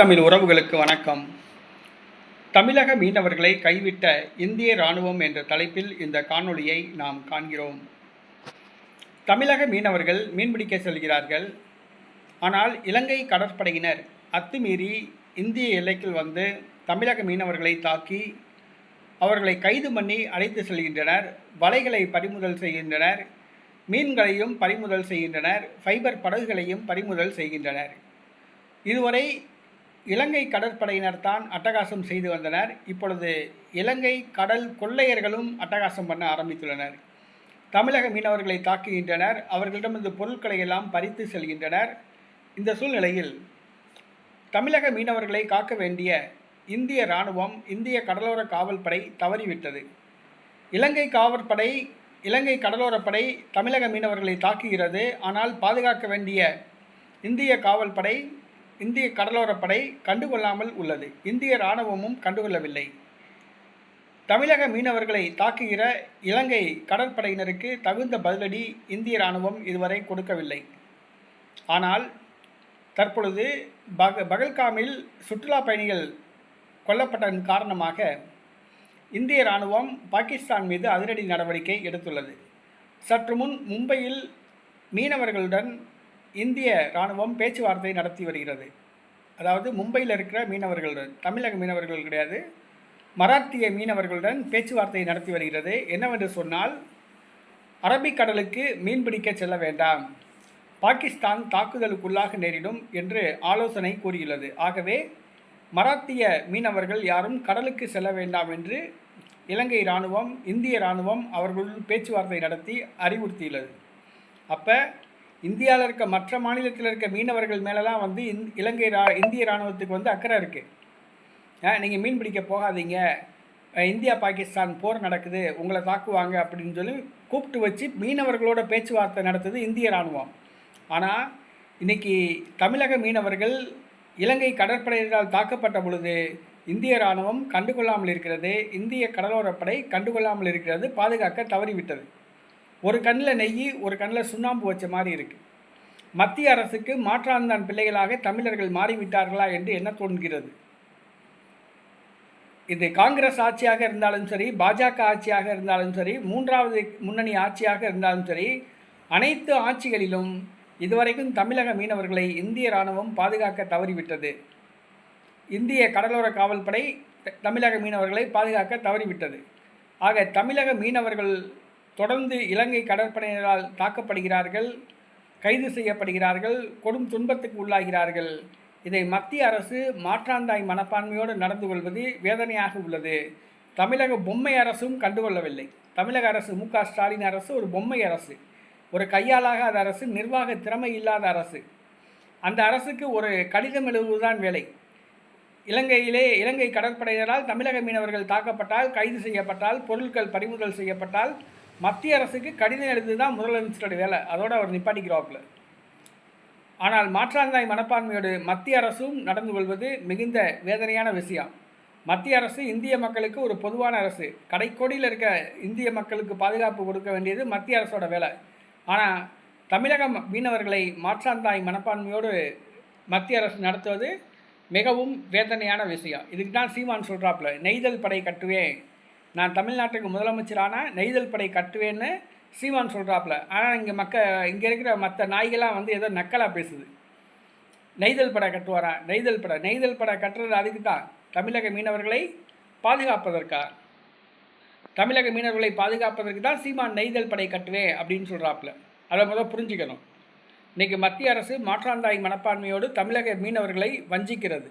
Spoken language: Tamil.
தமிழ் உறவுகளுக்கு வணக்கம். தமிழக மீனவர்களை கைவிட்ட இந்திய இராணுவம் என்ற தலைப்பில் இந்த காணொளியை நாம் காண்கிறோம். தமிழக மீனவர்கள் மீன்பிடிக்க செல்கிறார்கள். ஆனால் இலங்கை கடற்படையினர் அத்துமீறி இந்திய எல்லைக்குள் வந்து தமிழக மீனவர்களை தாக்கி அவர்களை கைது பண்ணி அழைத்து செல்கின்றனர். வலைகளை பறிமுதல் செய்கின்றனர். மீன்களையும் பறிமுதல் செய்கின்றனர். ஃபைபர் படகுகளையும் பறிமுதல் செய்கின்றனர். இதுவரை இலங்கை கடற்படையினர் தான் அட்டகாசம் செய்து வந்தனர். இப்பொழுது இலங்கை கடல் கொள்ளையர்களும் அட்டகாசம் பண்ண ஆரம்பித்துள்ளனர். தமிழக மீனவர்களை தாக்குகின்றனர். அவர்களிடமிருந்து பொருட்களை எல்லாம் பறித்து செல்கின்றனர். இந்த சூழ்நிலையில் தமிழக மீனவர்களை காக்க வேண்டிய இந்திய இராணுவம், இந்திய கடலோர காவல்படை தவறிவிட்டது. இலங்கை கடலோரப்படை தமிழக மீனவர்களை தாக்குகிறது. ஆனால் பாதுகாக்க வேண்டிய இந்திய காவல்படை, இந்திய கடலோரப்படை கண்டுகொள்ளாமல் உள்ளது. இந்திய இராணுவமும் கண்டுகொள்ளவில்லை. தமிழக மீனவர்களை தாக்குகிற இலங்கை கடற்படையினருக்கு தகுந்த பதிலடி இந்திய இராணுவம் இதுவரை கொடுக்கவில்லை. ஆனால் தற்பொழுது பகல்காமில் சுற்றுலா பயணிகள் கொல்லப்பட்டதன் காரணமாக இந்திய இராணுவம் பாகிஸ்தான் மீது அதிரடி நடவடிக்கை எடுத்துள்ளது. சற்று முன் மும்பையில் மீனவர்களுடன் இந்திய இராணுவம் பேச்சுவார்த்தை நடத்தி வருகிறது. அதாவது மும்பையில் இருக்கிற மீனவர்களுடன், தமிழக மீனவர்கள் கிடையாது, மராத்திய மீனவர்களுடன் பேச்சுவார்த்தை நடத்தி வருகிறது. என்னவென்று சொன்னால், அரபிக்கடலுக்கு மீன்பிடிக்க செல்ல வேண்டாம், பாகிஸ்தான் தாக்குதலுக்குள்ளாக நேரிடும் என்று ஆலோசனை கூறியுள்ளது. ஆகவே மராத்திய மீனவர்கள் யாரும் கடலுக்கு செல்ல வேண்டாம் என்று இலங்கை இராணுவம், இந்திய இராணுவம் அவர்களுடன் பேச்சுவார்த்தை நடத்தி அறிவுறுத்தியுள்ளது. அப்போ இந்தியாவில் இருக்க மற்ற மாநிலத்தில் இருக்க மீனவர்கள் மேலெலாம் வந்து இந்திய இராணுவத்துக்கு வந்து அக்கறை இருக்குது. நீங்கள் மீன் பிடிக்க போகாதீங்க, இந்தியா பாகிஸ்தான் போர் நடக்குது, உங்களை தாக்குவாங்க அப்படின்னு சொல்லி கூப்பிட்டு வச்சு மீனவர்களோட பேச்சுவார்த்தை நடத்துது இந்திய இராணுவம். ஆனால் இன்றைக்கி தமிழக மீனவர்கள் இலங்கை கடற்படையினரால் தாக்கப்பட்ட பொழுது இந்திய இராணுவம் கண்டுகொள்ளாமல் இருக்கிறது, இந்திய கடலோரப்படை கண்டுகொள்ளாமல் இருக்கிறது, பாதுகாக்க தவறிவிட்டது. ஒரு கண்ணில் நெய், ஒரு கண்ணில் சுண்ணாம்பு வச்ச மாதிரி இருக்குது. மத்திய அரசுக்கு மாற்றாந்தான் பிள்ளைகளாக தமிழர்கள் மாறிவிட்டார்களா என்று என்ன தோன்கிறது? இது காங்கிரஸ் ஆட்சியாக இருந்தாலும் சரி, பாஜக ஆட்சியாக இருந்தாலும் சரி, மூன்றாவது முன்னணி ஆட்சியாக இருந்தாலும் சரி, அனைத்து ஆட்சிகளிலும் இதுவரைக்கும் தமிழக மீனவர்களை இந்திய இராணுவம் பாதுகாக்க தவறிவிட்டது. இந்திய கடலோர காவல்படை தமிழக மீனவர்களை பாதுகாக்க தவறிவிட்டது. ஆக தமிழக மீனவர்கள் தொடர்ந்து இலங்கை கடற்படையினரால் தாக்கப்படுகிறார்கள், கைது செய்யப்படுகிறார்கள், கொடும் துன்பத்துக்கு உள்ளாகிறார்கள். இதை மத்திய அரசு மாற்றாந்தாய் மனப்பான்மையோடு நடந்து கொள்வது வேதனையாக உள்ளது. தமிழக பொம்மை அரசும் கண்டுகொள்ளவில்லை. தமிழக அரசு, மு.க. ஸ்டாலின் அரசு ஒரு பொம்மை அரசு, ஒரு கையாலாகாத அரசு, நிர்வாக திறமை இல்லாத அரசு. அந்த அரசுக்கு ஒரு கடிதம் எழுதுவதுதான் வேலை. இலங்கை கடற்படையினரால் தமிழக மீனவர்கள் தாக்கப்பட்டால், கைது செய்யப்பட்டால், பொருட்கள் பறிமுதல் செய்யப்பட்டால் மத்திய அரசுக்கு கடிதம் எழுது தான் முதலமைச்சரோட வேலை. அதோடு அவர் நிப்பாட்டிக்கிறாப்புல. ஆனால் மாற்றாந்தாய் மனப்பான்மையோடு மத்திய அரசும் நடந்து கொள்வது மிகுந்த வேதனையான விஷயம். மத்திய அரசு இந்திய மக்களுக்கு ஒரு பொதுவான அரசு. கடைக்கோடியில் இருக்க இந்திய மக்களுக்கு பாதுகாப்பு கொடுக்க வேண்டியது மத்திய அரசோட வேலை. ஆனால் தமிழக மீனவர்களை மாற்றாந்தாய் மனப்பான்மையோடு மத்திய அரசு நடத்துவது மிகவும் வேதனையான விஷயம். இதுக்கு தான் சீமான் சொல்கிறாப்புல, நெய்தல் படை கட்டுவேன், நான் தமிழ்நாட்டுக்கு முதலமைச்சரான நெய்தல் படை கட்டுவேன்னு சீமான் சொல்கிறாப்புல. ஆனால் இங்கே இருக்கிற மற்ற நாய்களாம் வந்து ஏதோ நக்கலாக பேசுது. நெய்தல் படை கட்டுவாரான். நெய்தல் படை கட்டுறது அதுக்கு தான், தமிழக மீனவர்களை பாதுகாப்பதற்காக. தமிழக மீனவர்களை பாதுகாப்பதற்கு தான் சீமான் நெய்தல் படை கட்டுவேன் அப்படின்னு சொல்கிறாப்புல. அதை முதல் புரிஞ்சுக்கணும். இன்றைக்கி மத்திய அரசு மாற்றாந்தாய் மனப்பான்மையோடு தமிழக மீனவர்களை வஞ்சிக்கிறது.